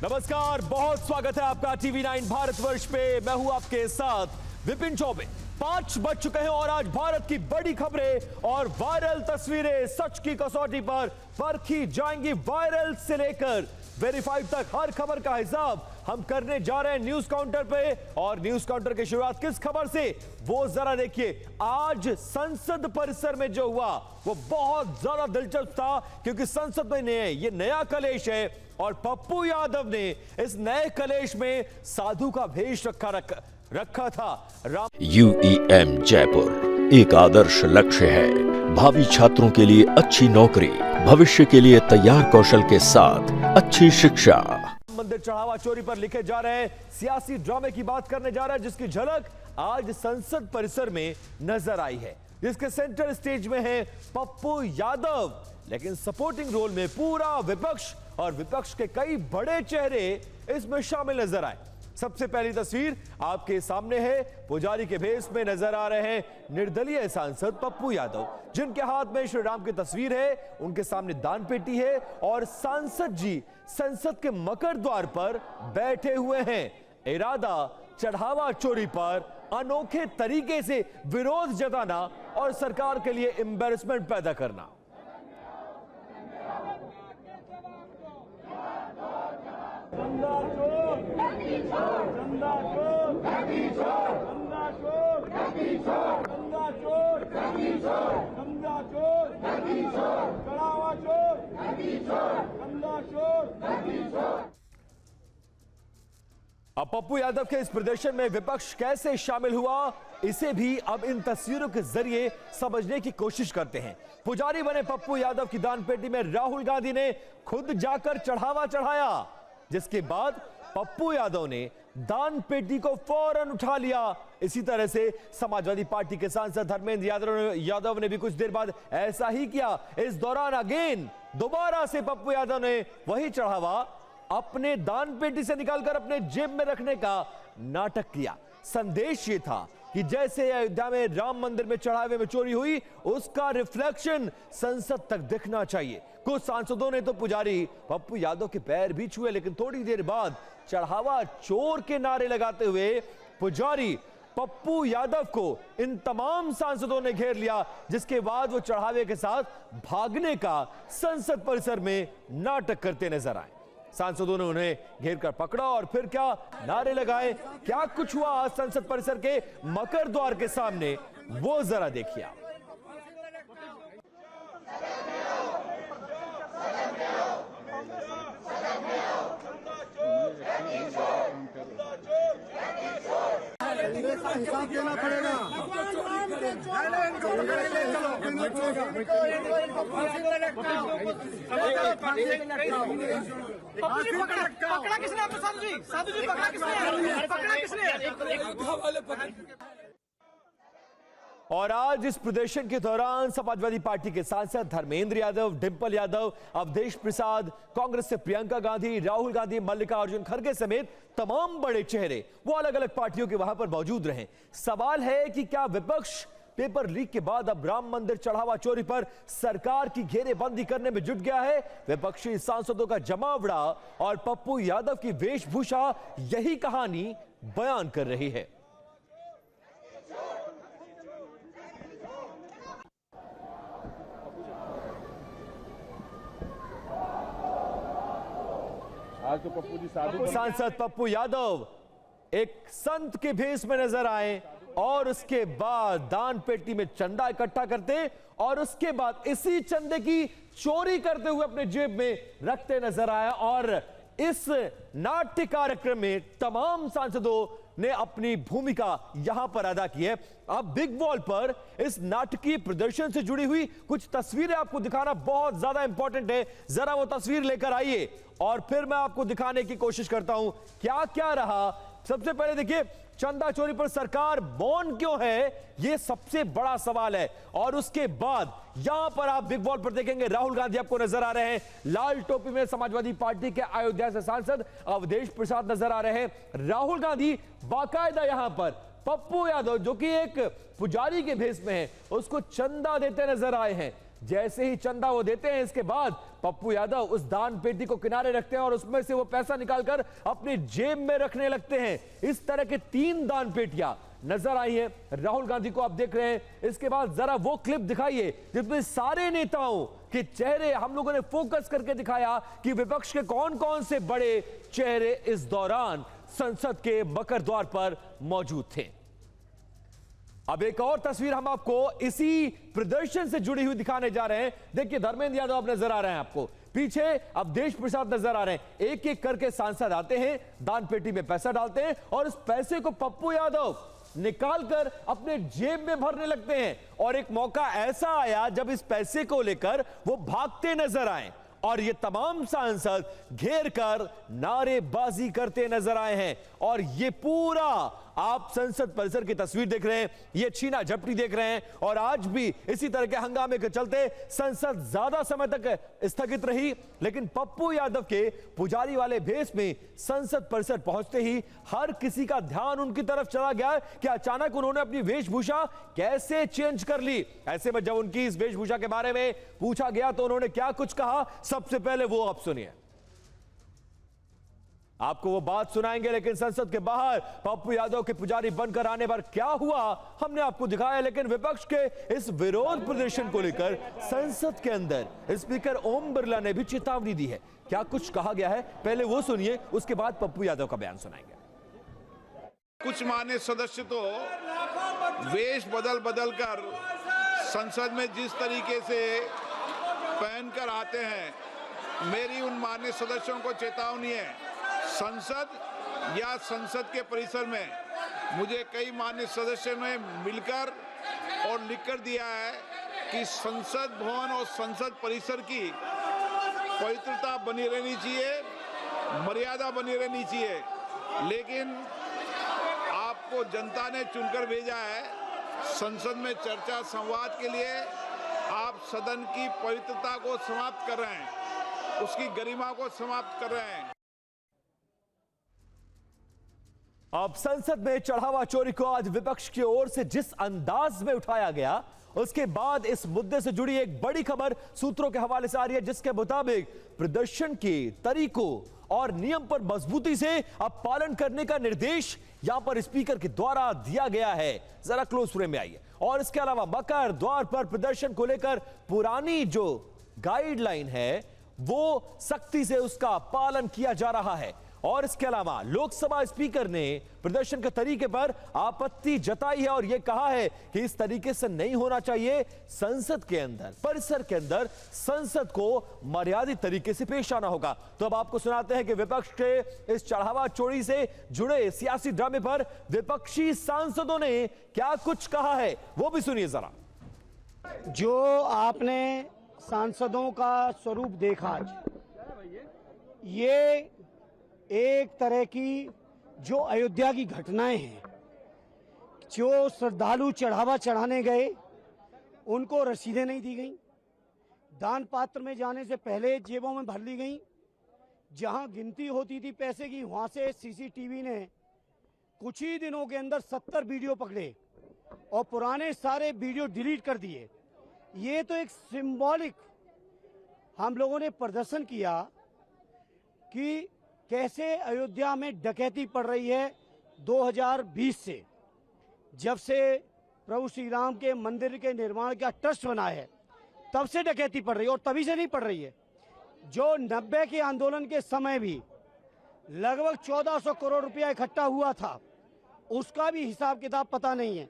नमस्कार, बहुत स्वागत है आपका टीवी 9 भारतवर्ष पे। मैं हूं आपके साथ विपिन चौबे। 5 बज चुके हैं और आज भारत की बड़ी खबरें और वायरल तस्वीरें सच की कसौटी पर परखी जाएंगी। वायरल से लेकर वेरीफाइड तक हर खबर का हिसाब हम करने जा रहे हैं न्यूज काउंटर पे। और न्यूज काउंटर की शुरुआत किस खबर से, वो जरा देखिए। आज संसद परिसर में जो हुआ वो बहुत ज्यादा दिलचस्प था, क्योंकि संसद में ये नया कलेश है और पप्पू यादव ने इस नए कलेश में साधु का भेष रखा था। UEM जयपुर एक आदर्श लक्ष्य है। भावी छात्रों के लिए अच्छी नौकरी, भविष्य के लिए तैयार कौशल के साथ अच्छी शिक्षा। मंदिर चढ़ावा चोरी पर लिखे जा रहे सियासी ड्रामे की बात करने जा रहा है, जिसकी झलक आज संसद परिसर में नजर आई है, जिसके सेंटर स्टेज में है पप्पू यादव, लेकिन सपोर्टिंग रोल में पूरा विपक्ष और विपक्ष के कई बड़े चेहरे इसमें शामिल नजर आए। सबसे पहली तस्वीर आपके सामने है। पुजारी के भेष में नजर आ रहे हैं निर्दलीय सांसद पप्पू यादव, जिनके हाथ में श्री राम की तस्वीर है, उनके सामने दान पेटी है और सांसद जी संसद के मकर द्वार पर बैठे हुए हैं। इरादा चढ़ावा चोरी पर अनोखे तरीके से विरोध जताना और सरकार के लिए एम्बैरेसमेंट पैदा करना। अब पप्पू यादव के इस प्रदर्शन में विपक्ष कैसे शामिल हुआ, इसे भी अब इन तस्वीरों के जरिए समझने की कोशिश करते हैं। पुजारी बने पप्पू यादव की दान पेटी में राहुल गांधी ने खुद जाकर चढ़ावा चढ़ाया, जिसके बाद पप्पू यादव ने दान पेटी को फौरन उठा लिया। इसी तरह से समाजवादी पार्टी के सांसद धर्मेंद्र यादव ने भी कुछ देर बाद ऐसा ही किया। इस दौरान अगेन दोबारा से पप्पू यादव ने वही चढ़ावा अपने दान पेटी से निकालकर अपने जेब में रखने का नाटक किया। संदेश ये था कि जैसे अयोध्या में राम मंदिर में चढ़ावे में चोरी हुई, उसका रिफ्लेक्शन संसद तक दिखना चाहिए। कुछ सांसदों ने तो पुजारी पप्पू यादव के पैर भी छुए, लेकिन थोड़ी देर बाद चढ़ावा चोर के नारे लगाते हुए पुजारी पप्पू यादव को इन तमाम सांसदों ने घेर लिया, जिसके बाद वो चढ़ावे के साथ भागने का संसद परिसर में नाटक करते नजर आए। सांसदों ने उन्हें घेर कर पकड़ा और फिर क्या नारे लगाए। क्या कुछ हुआ आज संसद परिसर के मकर द्वार के सामने, वो जरा देखिए। हिसाब देना पड़ेगा। पकड़ा किसने आपको? साधु जी पकड़ा किसने? पकड़ा किसने? और आज इस प्रदर्शन के दौरान समाजवादी पार्टी के सांसद धर्मेंद्र यादव, डिंपल यादव, अवधेश प्रसाद, कांग्रेस से प्रियंका गांधी, राहुल गांधी, मल्लिकार्जुन खड़गे समेत तमाम बड़े चेहरे वो अलग अलग पार्टियों के वहां पर मौजूद रहे। सवाल है कि क्या विपक्ष पेपर लीक के बाद अब राम मंदिर चढ़ावा चोरी पर सरकार की घेरेबंदी करने में जुट गया है? विपक्षी सांसदों का जमावड़ा और पप्पू यादव की वेशभूषा यही कहानी बयान कर रही है। आज तो पप्पू जी साधु सांसद पप्पू यादव एक संत के भेष में नजर आए और उसके बाद दान पेटी में चंदा इकट्ठा करते और उसके बाद इसी चंदे की चोरी करते हुए अपने जेब में रखते नजर आया। और इस नाट्य कार्यक्रम में तमाम सांसदों ने अपनी भूमिका यहां पर अदा की है। अब बिग वॉल पर इस नाटकीय प्रदर्शन से जुड़ी हुई कुछ तस्वीरें आपको दिखाना बहुत ज्यादा इंपॉर्टेंट है। जरा वो तस्वीर लेकर आइए और फिर मैं आपको दिखाने की कोशिश करता हूं क्या क्या रहा। सबसे पहले देखिए, चंदा चोरी पर सरकार मौन क्यों है, यह सबसे बड़ा सवाल है। और उसके बाद यहां पर आप बिग वॉल पर देखेंगे राहुल गांधी आपको नजर आ रहे हैं, लाल टोपी में समाजवादी पार्टी के अयोध्या से सांसद अवधेश प्रसाद नजर आ रहे हैं। राहुल गांधी बाकायदा यहां पर पप्पू यादव जो कि एक पुजारी के भेष में है, उसको चंदा देते नजर आए हैं। जैसे ही चंदा वो देते हैं, इसके बाद पप्पू यादव उस दान पेटी को किनारे रखते हैं और उसमें से वो पैसा निकालकर अपनी जेब में रखने लगते हैं। इस तरह के 3 दान पेटियां नजर आई है राहुल गांधी को, आप देख रहे हैं। इसके बाद जरा वो क्लिप दिखाइए जिसमें सारे नेताओं के चेहरे हम लोगों ने फोकस करके दिखाया कि विपक्ष के कौन कौन से बड़े चेहरे इस दौरान संसद के मकर द्वार पर मौजूद थे। अब एक और तस्वीर हम आपको इसी प्रदर्शन से जुड़ी हुई दिखाने जा रहे हैं। देखिए धर्मेंद्र यादव अब नजर आ रहे हैं आपको, पीछे अब देश प्रसाद नजर आ रहे हैं। एक एक करके सांसद आते हैं, दान पेटी में पैसा डालते हैं और उस पैसे को पप्पू यादव निकालकर अपने जेब में भरने लगते हैं। और एक मौका ऐसा आया जब इस पैसे को लेकर वो भागते नजर आए और ये तमाम सांसद घेर कर नारेबाजी करते नजर आए हैं। और ये पूरा आप संसद परिसर की तस्वीर देख रहे हैं, ये छीना झपटी देख रहे हैं। और आज भी इसी तरह के हंगामे के चलते संसद ज्यादा समय तक स्थगित रही, लेकिन पप्पू यादव के पुजारी वाले भेष में संसद परिसर पहुंचते ही हर किसी का ध्यान उनकी तरफ चला गया कि अचानक उन्होंने अपनी वेशभूषा कैसे चेंज कर ली। ऐसे में जब उनकी इस वेशभूषा के बारे में पूछा गया तो उन्होंने क्या कुछ कहा, सबसे पहले वो आप सुनिए। आपको वो बात सुनाएंगे, लेकिन संसद के बाहर पप्पू यादव के पुजारी बनकर आने पर क्या हुआ हमने आपको दिखाया। लेकिन विपक्ष के इस विरोध प्रदर्शन को लेकर संसद के अंदर स्पीकर ओम बिरला ने भी चेतावनी दी है। क्या कुछ कहा गया है, पहले वो सुनिए, उसके बाद पप्पू यादव का बयान सुनाएंगे। कुछ मान्य सदस्य तो वेश बदल कर संसद में जिस तरीके से पहनकर आते हैं, मेरी उन मान्य सदस्यों को चेतावनी है। संसद या संसद के परिसर में मुझे कई मान्य सदस्यों ने मिलकर और लिखकर दिया है कि संसद भवन और संसद परिसर की पवित्रता बनी रहनी चाहिए, मर्यादा बनी रहनी चाहिए। लेकिन आपको जनता ने चुनकर भेजा है संसद में चर्चा संवाद के लिए। आप सदन की पवित्रता को समाप्त कर रहे हैं, उसकी गरिमा को समाप्त कर रहे हैं। अब संसद में चढ़ावा चोरी को आज विपक्ष की ओर से जिस अंदाज में उठाया गया, उसके बाद इस मुद्दे से जुड़ी एक बड़ी खबर सूत्रों के हवाले से आ रही है, जिसके मुताबिक प्रदर्शन के तरीकों और नियम पर मजबूती से अब पालन करने का निर्देश यहां पर स्पीकर के द्वारा दिया गया है। जरा क्लोज फ्रेम में आइए। और इसके अलावा मकर द्वार पर प्रदर्शन को लेकर पुरानी जो गाइडलाइन है वो सख्ती से उसका पालन किया जा रहा है। और इसके अलावा लोकसभा स्पीकर ने प्रदर्शन के तरीके पर आपत्ति जताई है और यह कहा है कि इस तरीके से नहीं होना चाहिए। संसद के अंदर, परिसर के अंदर संसद को मर्यादित तरीके से पेश आना होगा। तो अब आपको सुनाते हैं कि विपक्ष के इस चढ़ावा चोरी से जुड़े सियासी ड्रामे पर विपक्षी सांसदों ने क्या कुछ कहा है, वो भी सुनिए जरा। जो आपने सांसदों का स्वरूप देखा आज, ये एक तरह की जो अयोध्या की घटनाएं हैं, जो श्रद्धालु चढ़ावा चढ़ाने गए उनको रसीदें नहीं दी गई, दान पात्र में जाने से पहले जेबों में भर ली गई, जहां गिनती होती थी पैसे की वहां से सीसीटीवी ने कुछ ही दिनों के अंदर 70 वीडियो पकड़े और पुराने सारे वीडियो डिलीट कर दिए। ये तो एक सिंबॉलिक हम लोगों ने प्रदर्शन किया कि कैसे अयोध्या में डकैती पड़ रही है 2020 से, जब से प्रभु श्री राम के मंदिर के निर्माण का ट्रस्ट बना है तब से डकैती पड़ रही है। और तभी से नहीं पड़ रही है, जो 90 के आंदोलन के समय भी लगभग 1400 करोड़ रुपया इकट्ठा हुआ था, उसका भी हिसाब किताब पता नहीं है।